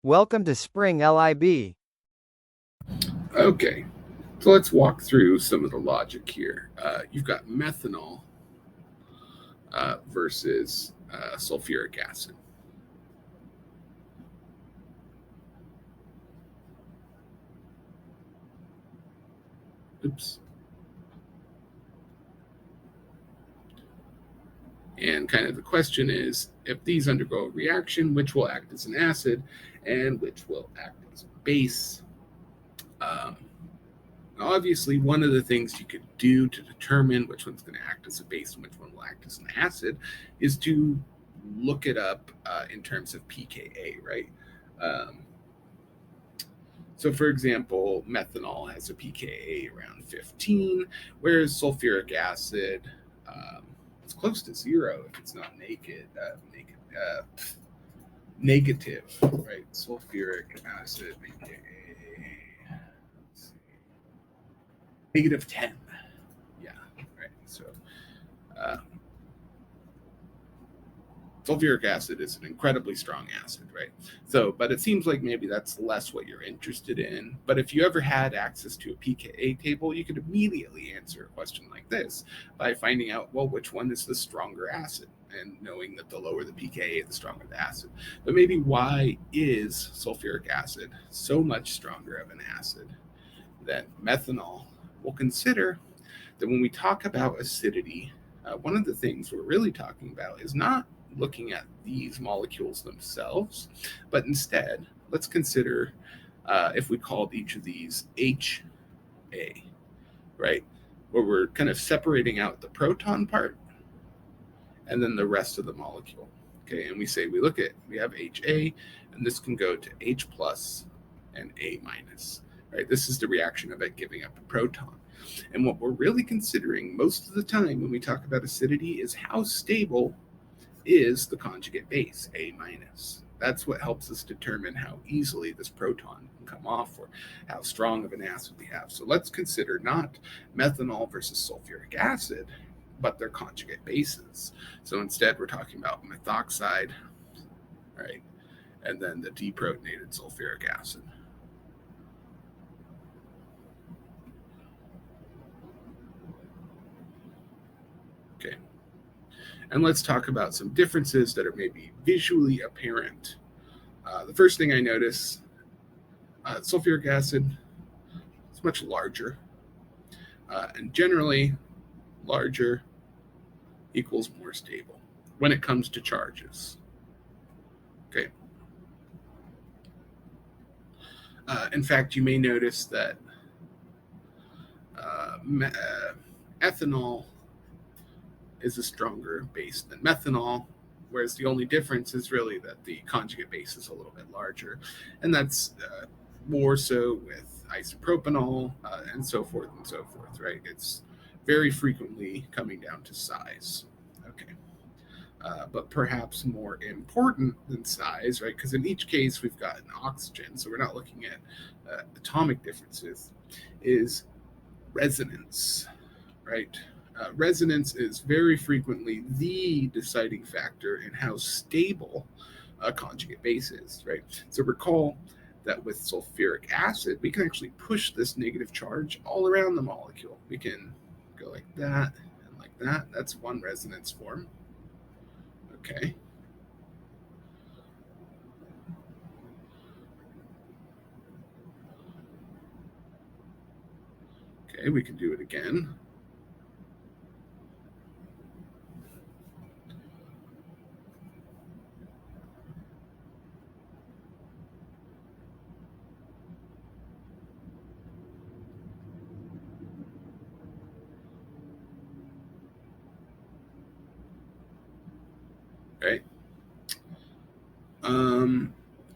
Welcome to Spring LIB. Okay, so let's walk through some of the logic here. You've got methanol versus sulfuric acid. Oops. And kind of the question is, if these undergo a reaction, which will act as an acid and which will act as a base? Obviously, one of the things you could do to determine which one's going to act as a base and which one will act as an acid is to look it up in terms of pKa, right? So, for example, methanol has a pKa around 15, whereas sulfuric acid is close to 0 if it's not negative, right? Sulfuric acid pKa -10. Yeah, right. So sulfuric acid is an incredibly strong acid, right? So, but it seems like maybe that's less what you're interested in. But if you ever had access to a pKa table, you could immediately answer a question like this by finding out, well, which one is the stronger acid? And knowing that the lower the pKa, the stronger the acid. But maybe why is sulfuric acid so much stronger of an acid than methanol? We'll consider that when we talk about acidity, one of the things we're really talking about is not looking at these molecules themselves, but instead, let's consider if we called each of these HA, right? Where we're kind of separating out the proton part and then the rest of the molecule. Okay, and we have HA, and this can go to H plus and A minus. Right? This is the reaction of it giving up a proton. And what we're really considering most of the time when we talk about acidity is how stable is the conjugate base, A minus. That's what helps us determine how easily this proton can come off or how strong of an acid we have. So let's consider not methanol versus sulfuric acid, but their conjugate bases. So instead, we're talking about methoxide, right? And then the deprotonated sulfuric acid. Okay. And let's talk about some differences that are maybe visually apparent. The first thing I notice, sulfuric acid is much larger. And generally, larger equals more stable when it comes to charges. Okay. In fact, you may notice that ethanol is a stronger base than methanol, whereas the only difference is really that the conjugate base is a little bit larger, and that's more so with isopropanol and so forth, right? It's very frequently coming down to size. Okay. But perhaps more important than size, right? Because in each case we've got an oxygen, so we're not looking at atomic differences, is resonance, right? Resonance is very frequently the deciding factor in how stable a conjugate base is, right? So recall that with sulfuric acid, we can actually push this negative charge all around the molecule. We can go like that and like that. That's one resonance form. Okay. Okay, we can do it again. Right.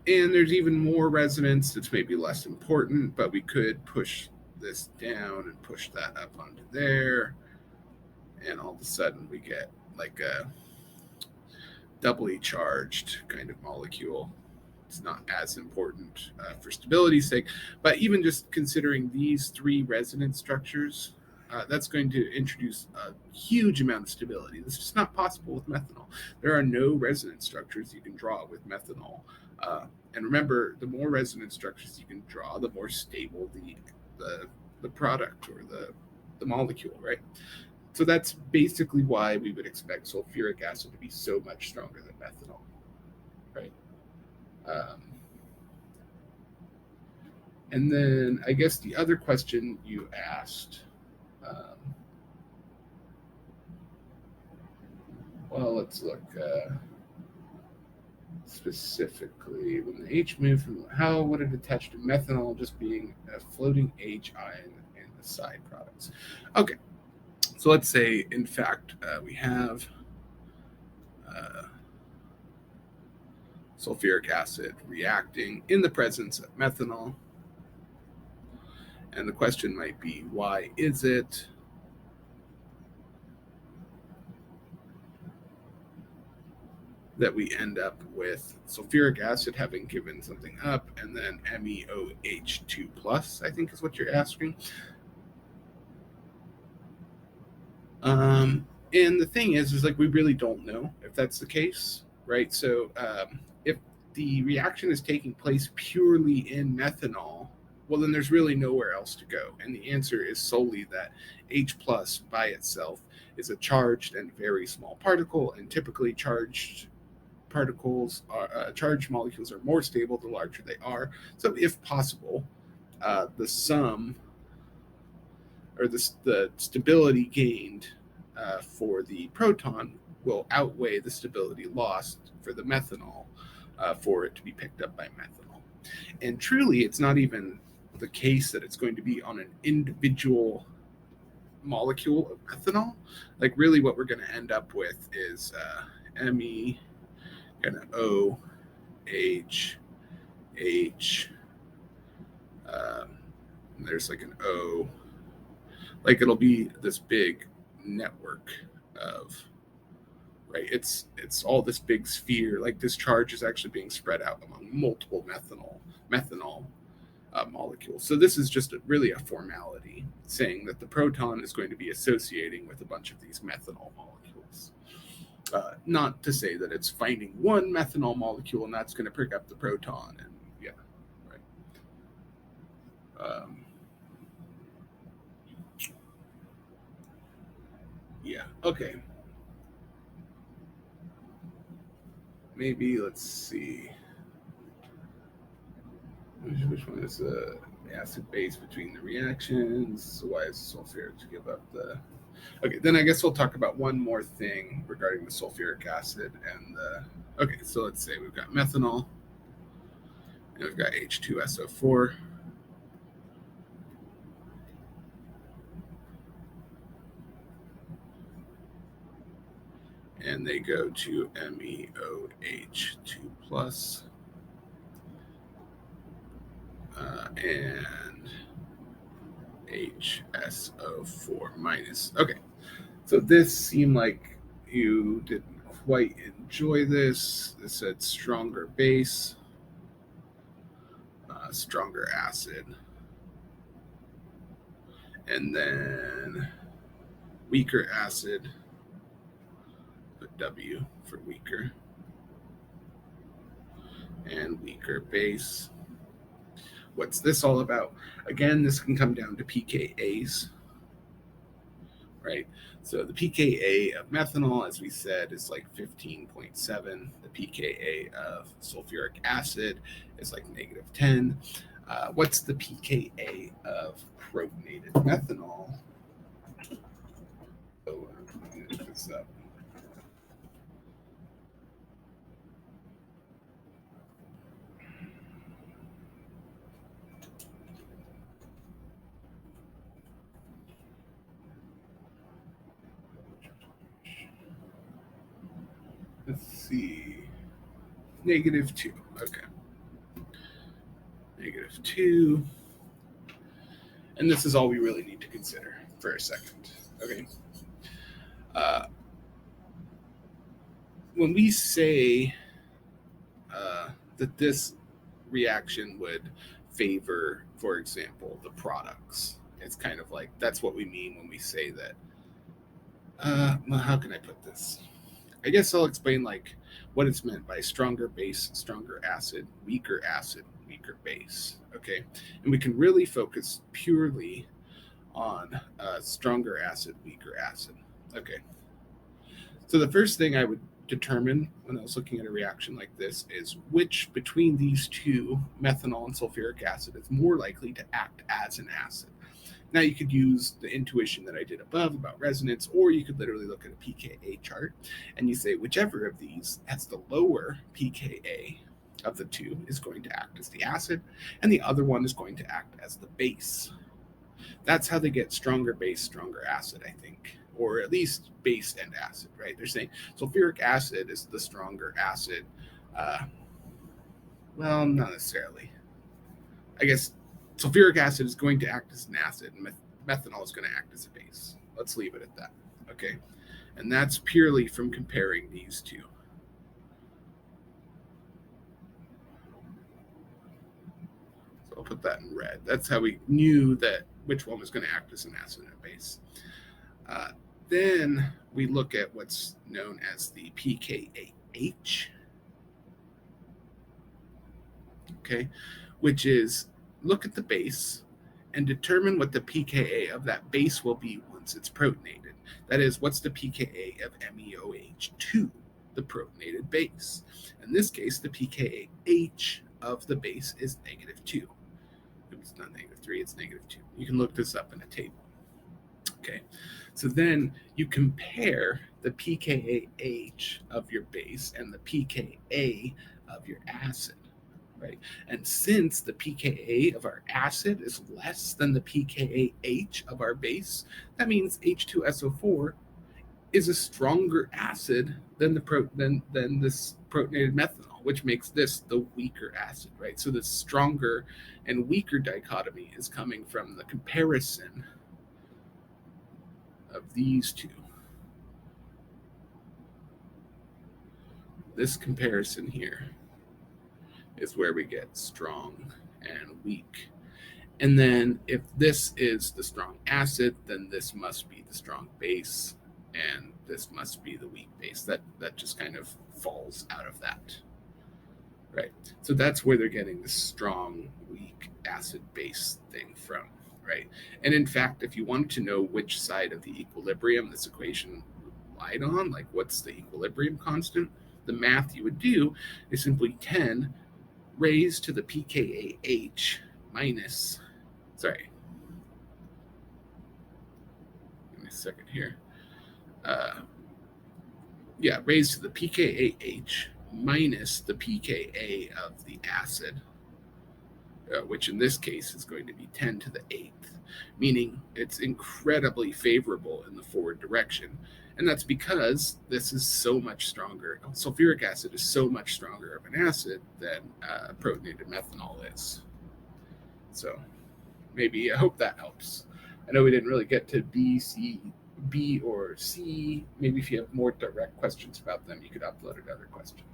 And there's even more resonance that's maybe less important, but we could push this down and push that up onto there. And all of a sudden we get like a doubly charged kind of molecule. It's not as important for stability's sake, but even just considering these three resonance structures, that's going to introduce a huge amount of stability. This is just not possible with methanol. There are no resonance structures you can draw with methanol And remember, the more resonance structures you can draw, the more stable the product or the molecule, right? So that's basically why we would expect sulfuric acid to be so much stronger than methanol, right? And then I guess the other question you asked, well, let's look specifically when the H moved from how would it attach to methanol just being a floating H ion in the side products. Okay, so let's say in fact we have sulfuric acid reacting in the presence of methanol. And the question might be, why is it that we end up with sulfuric acid having given something up and then MEOH2 plus, I think is what you're asking. And the thing is like we really don't know if that's the case, right? So if the reaction is taking place purely in methanol, well, then there's really nowhere else to go. And the answer is solely that H plus by itself is a charged and very small particle, and typically charged particles are charged molecules are more stable the larger they are. So if possible, the sum or the stability gained for the proton will outweigh the stability lost for the methanol for it to be picked up by methanol. And truly, it's not even the case that it's going to be on an individual molecule of methanol. Like really what we're going to end up with is Me kind of O H H there's like an O, like it'll be this big network of, right, it's all this big sphere, like this charge is actually being spread out among multiple methanol molecules. So this is just really a formality saying that the proton is going to be associating with a bunch of these methanol molecules. Not to say that it's finding one methanol molecule and that's going to pick up the proton. And yeah, right. Yeah, okay. Maybe let's see. Which one is the acid base between the reactions? So why is sulfuric to give up the... Okay, then I guess we'll talk about one more thing regarding the sulfuric acid and the... Okay, so let's say we've got methanol and we've got H2SO4. And they go to MEOH2 plus. And HSO4 minus. Okay, so this seemed like you didn't quite enjoy this. This said stronger base, stronger acid, and then weaker acid, put W for weaker, and weaker base. What's this all about? Again, this can come down to pKa's, right? So the pKa of methanol, as we said, is like 15.7. The pKa of sulfuric acid is like -10. What's the pKa of protonated methanol? So I'm going to look this up. Let's see. -2. Okay. -2. And this is all we really need to consider for a second. Okay. When we say that this reaction would favor, for example, the products, it's kind of like that's what we mean when we say that. Well, how can I put this? I guess I'll explain like what it's meant by stronger base, stronger acid, weaker base. Okay, and we can really focus purely on stronger acid, weaker acid. Okay, so the first thing I would determine when I was looking at a reaction like this is which between these two, methanol and sulfuric acid, is more likely to act as an acid. Now you could use the intuition that I did above about resonance, or you could literally look at a pKa chart and you say whichever of these has the lower pKa of the two is going to act as the acid, and the other one is going to act as the base. That's how they get stronger base, stronger acid, I think, or at least base and acid, right? They're saying sulfuric acid is the stronger acid. Well, not necessarily. I guess sulfuric acid is going to act as an acid, and methanol is going to act as a base. Let's leave it at that, okay? And that's purely from comparing these two. So I'll put that in red. That's how we knew that which one was going to act as an acid and a base. Then we look at what's known as the pKaH, okay, which is look at the base and determine what the pKa of that base will be once it's protonated. That is, what's the pKa of MEOH2, the protonated base? In this case, the pKaH of the base is -2. It's not -3, it's -2. You can look this up in a table. Okay, so then you compare the pKaH of your base and the pKa of your acid, right? And since the pKa of our acid is less than the pKaH of our base, that means H2SO4 is a stronger acid than this protonated methanol, which makes this the weaker acid, right? So the stronger and weaker dichotomy is coming from the comparison of these two. This comparison here is where we get strong and weak. And then if this is the strong acid, then this must be the strong base, and this must be the weak base. That just kind of falls out of that, right? So that's where they're getting the strong, weak acid base thing from, right? And in fact, if you wanted to know which side of the equilibrium this equation relied on, like what's the equilibrium constant, the math you would do is simply 10 raised to the pKaH minus, sorry, give me a second here. Raised to the pKaH minus the pKa of the acid, which in this case is going to be 10 to the 8th, meaning it's incredibly favorable in the forward direction. And that's because this is so much stronger. Sulfuric acid is so much stronger of an acid than protonated methanol is. So maybe, I hope that helps. I know we didn't really get to B, C, B, or C. Maybe if you have more direct questions about them, you could upload another question.